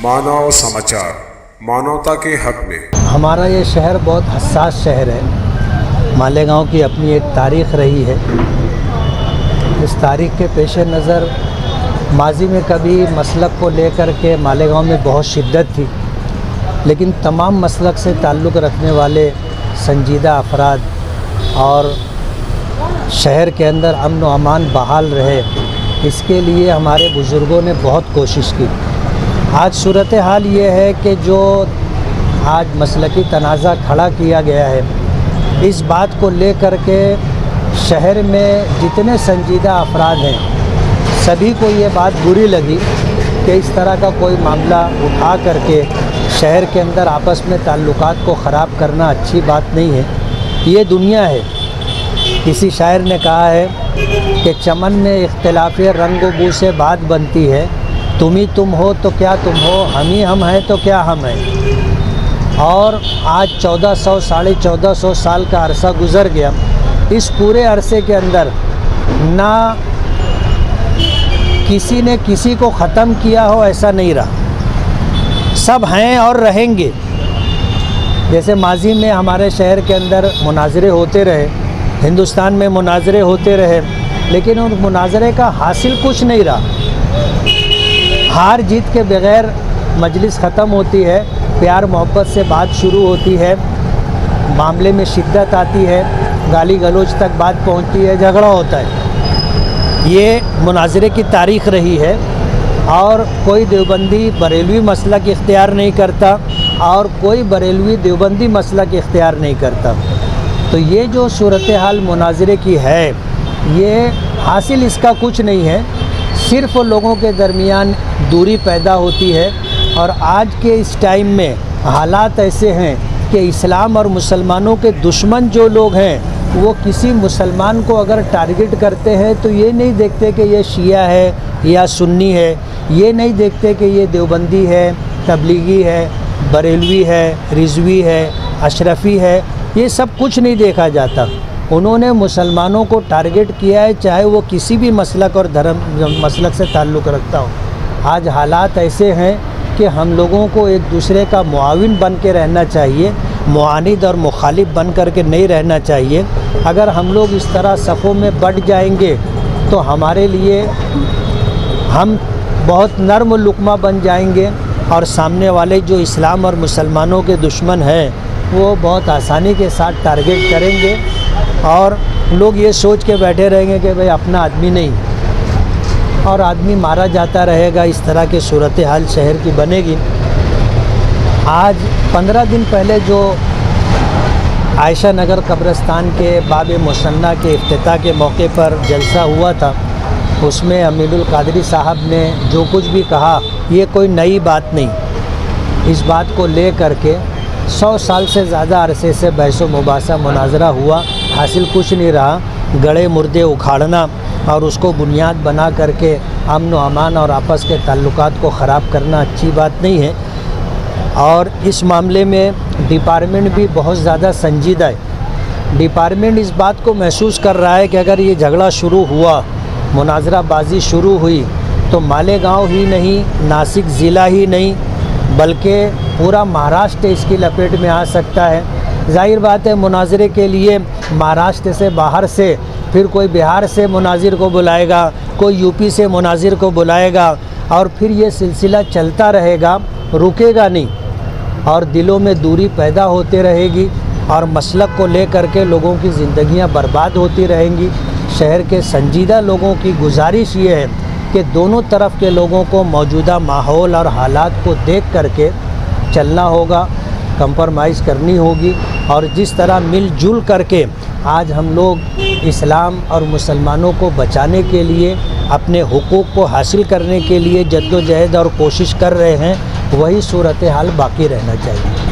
मानव समाचार मानवता के हक में। हमारा ये शहर बहुत हसास शहर है। मालेगांव की अपनी एक तारीख़ रही है। इस तारीख़ के पेश नज़र माजी में कभी मसलक को लेकर के मालेगांव में बहुत शिद्दत थी, लेकिन तमाम मसलक से ताल्लुक़ रखने वाले संजीदा अफराद और शहर के अंदर अमन व अमान बहाल रहे, इसके लिए हमारे बुज़ुर्गों ने बहुत कोशिश की। आज सूरत हाल ये है कि जो आज मसलकी तनाज़ा खड़ा किया गया है, इस बात को लेकर के शहर में जितने संजीदा अफराद हैं सभी को ये बात बुरी लगी कि इस तरह का कोई मामला उठा करके शहर के अंदर आपस में ताल्लुकात को ख़राब करना अच्छी बात नहीं है। ये दुनिया है। किसी शायर ने कहा है कि चमन में इख्तिलाफ़ रंग व बू से बात बनती है, तुम ही तुम हो तो क्या तुम हो, हम ही हम हैं तो क्या हम हैं। और आज 1400 साढ़े 1400 साल का अरसा गुज़र गया। इस पूरे अरसे के अंदर ना किसी ने किसी को ख़त्म किया हो, ऐसा नहीं रहा। सब हैं और रहेंगे। जैसे माजी में हमारे शहर के अंदर मुनाज़रे होते रहे, हिंदुस्तान में मुनाज़रे होते रहे, लेकिन उन मुनाज़रे का हासिल कुछ नहीं रहा। हार जीत के बग़ैर मजलिस ख़त्म होती है, प्यार मोहब्बत से बात शुरू होती है, मामले में शिद्दत आती है, गाली गलौज तक बात पहुंचती है, झगड़ा होता है। ये मुनाज़रे की तारीख़ रही है। और कोई देवबंदी बरेलवी मसलक इख्तियार नहीं करता और कोई बरेलवी देवबंदी मसलक इख्तियार नहीं करता। तो ये जो सूरत हाल मुनाज़रे की है, ये हासिल इसका कुछ नहीं है, सिर्फ़ लोगों के दरमियान दूरी पैदा होती है। और आज के इस टाइम में हालात ऐसे हैं कि इस्लाम और मुसलमानों के दुश्मन जो लोग हैं वो किसी मुसलमान को अगर टारगेट करते हैं तो ये नहीं देखते कि ये शिया है या सुन्नी है, ये नहीं देखते कि ये देवबंदी है, तबलीगी है, बरेलवी है, रिजवी है, अशरफ़ी है, ये सब कुछ नहीं देखा जाता। उन्होंने मुसलमानों को टारगेट किया है, चाहे वो किसी भी मसलक और धर्म मसलक से ताल्लुक़ रखता हो। आज हालात ऐसे हैं कि हम लोगों को एक दूसरे का मुआविन बन के रहना चाहिए, मुआनिद और मुखालिफ बन कर के नहीं रहना चाहिए। अगर हम लोग इस तरह सफ़ों में बढ़ जाएंगे तो हमारे लिए हम बहुत नर्म लुक़मा बन जाएंगे और सामने वाले जो इस्लाम और मुसलमानों के दुश्मन हैं वो बहुत आसानी के साथ टारगेट करेंगे और लोग ये सोच के बैठे रहेंगे कि भाई अपना आदमी नहीं, और आदमी मारा जाता रहेगा। इस तरह की सूरत हाल शहर की बनेगी। आज 15 दिन पहले जो आयशा नगर कब्रिस्तान के बाब मुसन्ना के इफ्तिताह के मौके पर जलसा हुआ था, उसमें अमीरुल कादरी साहब ने जो कुछ भी कहा ये कोई नई बात नहीं। इस बात को ले करके 100 साल से ज़्यादा अरसे से बहस व मुबासा मुनाजरा हुआ, हासिल कुछ नहीं रहा। गड़े मुर्दे उखाड़ना और उसको बुनियाद बना करके अमन व अमान और आपस के ताल्लुकात को ख़राब करना अच्छी बात नहीं है। और इस मामले में डिपार्टमेंट भी बहुत ज़्यादा संजीदा है। डिपार्टमेंट इस बात को महसूस कर रहा है कि अगर ये झगड़ा शुरू हुआ, मुनाजराबाजी शुरू हुई, तो मालेगांव ही नहीं, नासिक ज़िला ही नहीं बल्कि पूरा महाराष्ट्र इसकी लपेट में आ सकता है। ज़ाहिर बात है, मुनाजरे के लिए महाराष्ट्र से बाहर से फिर कोई बिहार से मुनाजिर को बुलाएगा, कोई यूपी से मुनाजिर को बुलाएगा और फिर ये सिलसिला चलता रहेगा, रुकेगा नहीं और दिलों में दूरी पैदा होती रहेगी और मसलक को लेकर के लोगों की ज़िंदगियां बर्बाद होती रहेंगी। शहर के संजीदा लोगों की गुजारिश ये है कि दोनों तरफ के लोगों को मौजूदा माहौल और हालात को देख करके चलना होगा, कंप्रोमाइज़ करनी होगी। और जिस तरह मिलजुल करके आज हम लोग इस्लाम और मुसलमानों को बचाने के लिए, अपने हुकूक़ को हासिल करने के लिए जद्दोजहद और कोशिश कर रहे हैं, वही सूरत हाल बाकी रहना चाहिए।